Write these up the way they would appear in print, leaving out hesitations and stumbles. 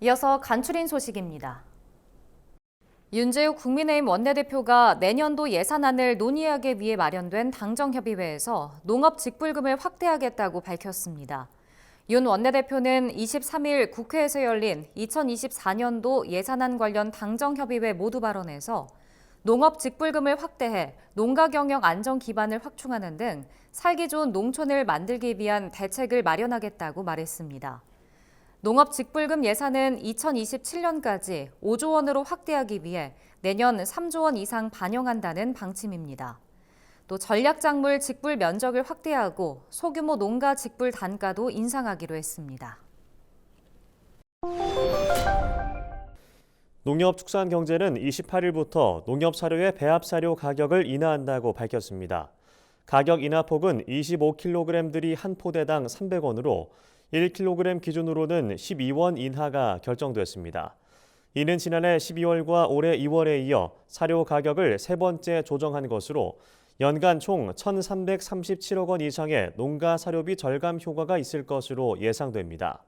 이어서 간추린 소식입니다. 윤재욱 국민의힘 원내대표가 내년도 예산안을 논의하기 위해 마련된 당정협의회에서 농업직불금을 확대하겠다고 밝혔습니다. 윤 원내대표는 23일 국회에서 열린 2024년도 예산안 관련 당정협의회 모두 발언에서 농업직불금을 확대해 농가경영 안정 기반을 확충하는 등 살기 좋은 농촌을 만들기 위한 대책을 마련하겠다고 말했습니다. 농업직불금 예산은 2027년까지 5조 원으로 확대하기 위해 내년 3조 원 이상 반영한다는 방침입니다. 또 전략작물 직불 면적을 확대하고 소규모 농가 직불 단가도 인상하기로 했습니다. 농협축산경제는 28일부터 농협사료의 배합사료 가격을 인하한다고 밝혔습니다. 가격 인하폭은 25kg들이 한 포대당 300원으로 1kg 기준으로는 12원 인하가 결정됐습니다. 이는 지난해 12월과 올해 2월에 이어 사료 가격을 세 번째 조정한 것으로 연간 총 1,337억 원 이상의 농가 사료비 절감 효과가 있을 것으로 예상됩니다.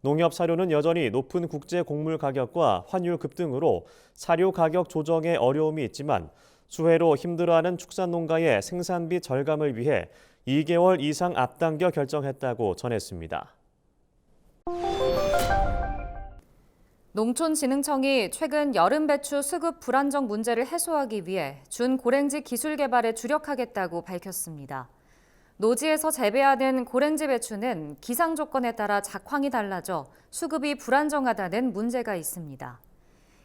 농협 사료는 여전히 높은 국제 곡물 가격과 환율 급등으로 사료 가격 조정에 어려움이 있지만 수해로 힘들어하는 축산농가의 생산비 절감을 위해 2개월 이상 앞당겨 결정했다고 전했습니다. 농촌진흥청이 최근 여름 배추 수급 불안정 문제를 해소하기 위해 준고랭지 기술 개발에 주력하겠다고 밝혔습니다. 노지에서 재배하는 고랭지 배추는 기상 조건에 따라 작황이 달라져 수급이 불안정하다는 문제가 있습니다.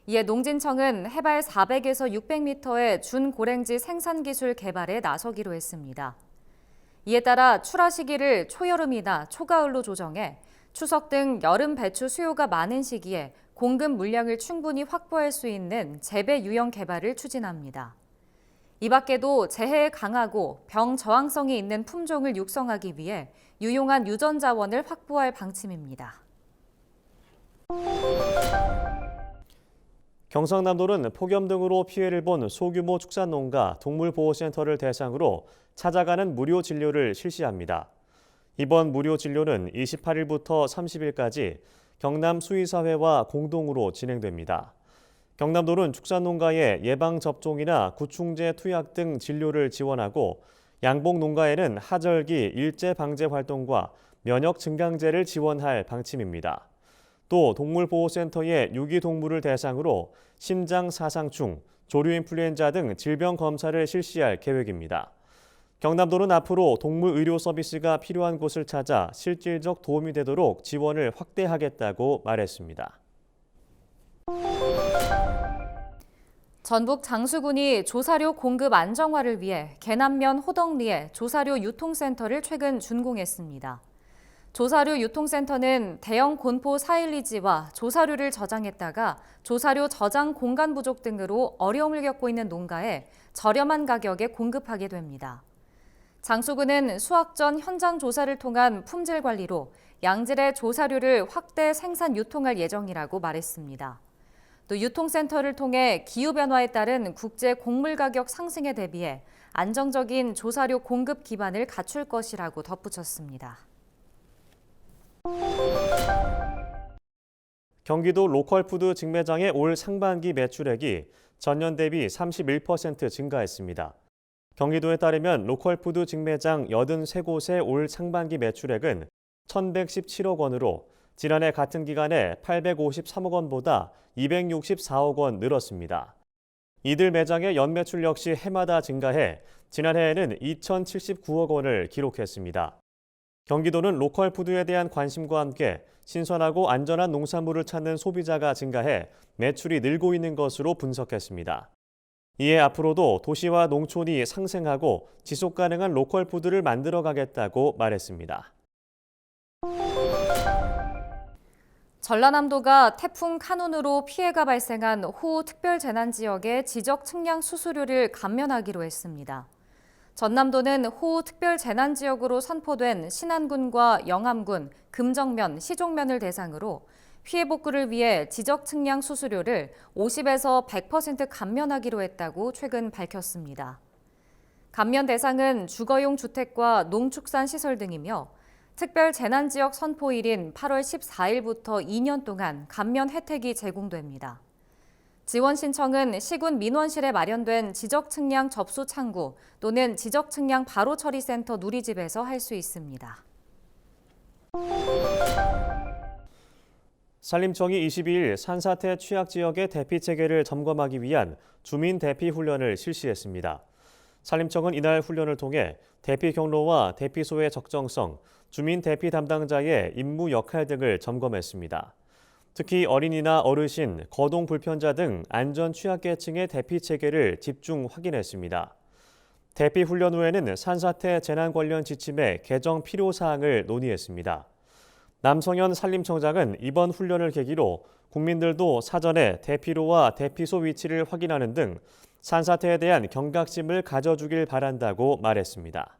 이에 농진청은 해발 400에서 600m의 준고랭지 생산 기술 개발에 나서기로 했습니다. 이에 따라 출하 시기를 초여름이나 초가을로 조정해 추석 등 여름 배추 수요가 많은 시기에 공급 물량을 충분히 확보할 수 있는 재배 유형 개발을 추진합니다. 이 밖에도 재해에 강하고 병 저항성이 있는 품종을 육성하기 위해 유용한 유전 자원을 확보할 방침입니다. 경상남도는 폭염 등으로 피해를 본 소규모 축산농가 동물보호센터를 대상으로 찾아가는 무료 진료를 실시합니다. 이번 무료 진료는 28일부터 30일까지 경남 수의사회와 공동으로 진행됩니다. 경남도는 축산농가의 예방접종이나 구충제 투약 등 진료를 지원하고 양봉농가에는 하절기 일제 방제 활동과 면역 증강제를 지원할 방침입니다. 또 동물보호센터의 유기동물을 대상으로 심장 사상충, 조류인플루엔자 등 질병 검사를 실시할 계획입니다. 경남도는 앞으로 동물 의료 서비스가 필요한 곳을 찾아 실질적 도움이 되도록 지원을 확대하겠다고 말했습니다. 전북 장수군이 조사료 공급 안정화를 위해 계남면 호덕리에 조사료 유통센터를 최근 준공했습니다. 조사료 유통센터는 대형 곤포 412지와 조사료를 저장했다가 조사료 저장 공간 부족 등으로 어려움을 겪고 있는 농가에 저렴한 가격에 공급하게 됩니다. 장수군은 수확 전 현장 조사를 통한 품질 관리로 양질의 조사료를 확대 생산 유통할 예정이라고 말했습니다. 또 유통센터를 통해 기후변화에 따른 국제 곡물 가격 상승에 대비해 안정적인 조사료 공급 기반을 갖출 것이라고 덧붙였습니다. 경기도 로컬푸드 직매장의 올 상반기 매출액이 전년 대비 31% 증가했습니다. 경기도에 따르면 로컬푸드 직매장 83곳의 올 상반기 매출액은 1,117억 원으로 지난해 같은 기간에 853억 원보다 264억 원 늘었습니다. 이들 매장의 연매출 역시 해마다 증가해 지난해에는 2,079억 원을 기록했습니다. 경기도는 로컬푸드에 대한 관심과 함께 신선하고 안전한 농산물을 찾는 소비자가 증가해 매출이 늘고 있는 것으로 분석했습니다. 이에 앞으로도 도시와 농촌이 상생하고 지속가능한 로컬푸드를 만들어가겠다고 말했습니다. 전라남도가 태풍 카눈으로 피해가 발생한 호우 특별재난지역의 지적 측량 수수료를 감면하기로 했습니다. 전남도는 호우 특별재난지역으로 선포된 신안군과 영암군, 금정면, 시종면을 대상으로 피해 복구를 위해 지적 측량 수수료를 50에서 100% 감면하기로 했다고 최근 밝혔습니다. 감면 대상은 주거용 주택과 농축산 시설 등이며 특별 재난지역 선포일인 8월 14일부터 2년 동안 감면 혜택이 제공됩니다. 지원 신청은 시군 민원실에 마련된 지적측량 접수 창구 또는 지적측량 바로 처리센터 누리집에서 할 수 있습니다. 산림청이 22일 산사태 취약 지역의 대피 체계를 점검하기 위한 주민 대피 훈련을 실시했습니다. 산림청은 이날 훈련을 통해 대피 경로와 대피소의 적정성, 주민 대피 담당자의 임무 역할 등을 점검했습니다. 특히 어린이나 어르신, 거동 불편자 등 안전 취약계층의 대피 체계를 집중 확인했습니다. 대피 훈련 후에는 산사태 재난 관련 지침의 개정 필요 사항을 논의했습니다. 남성현 산림청장은 이번 훈련을 계기로 국민들도 사전에 대피로와 대피소 위치를 확인하는 등 산사태에 대한 경각심을 가져주길 바란다고 말했습니다.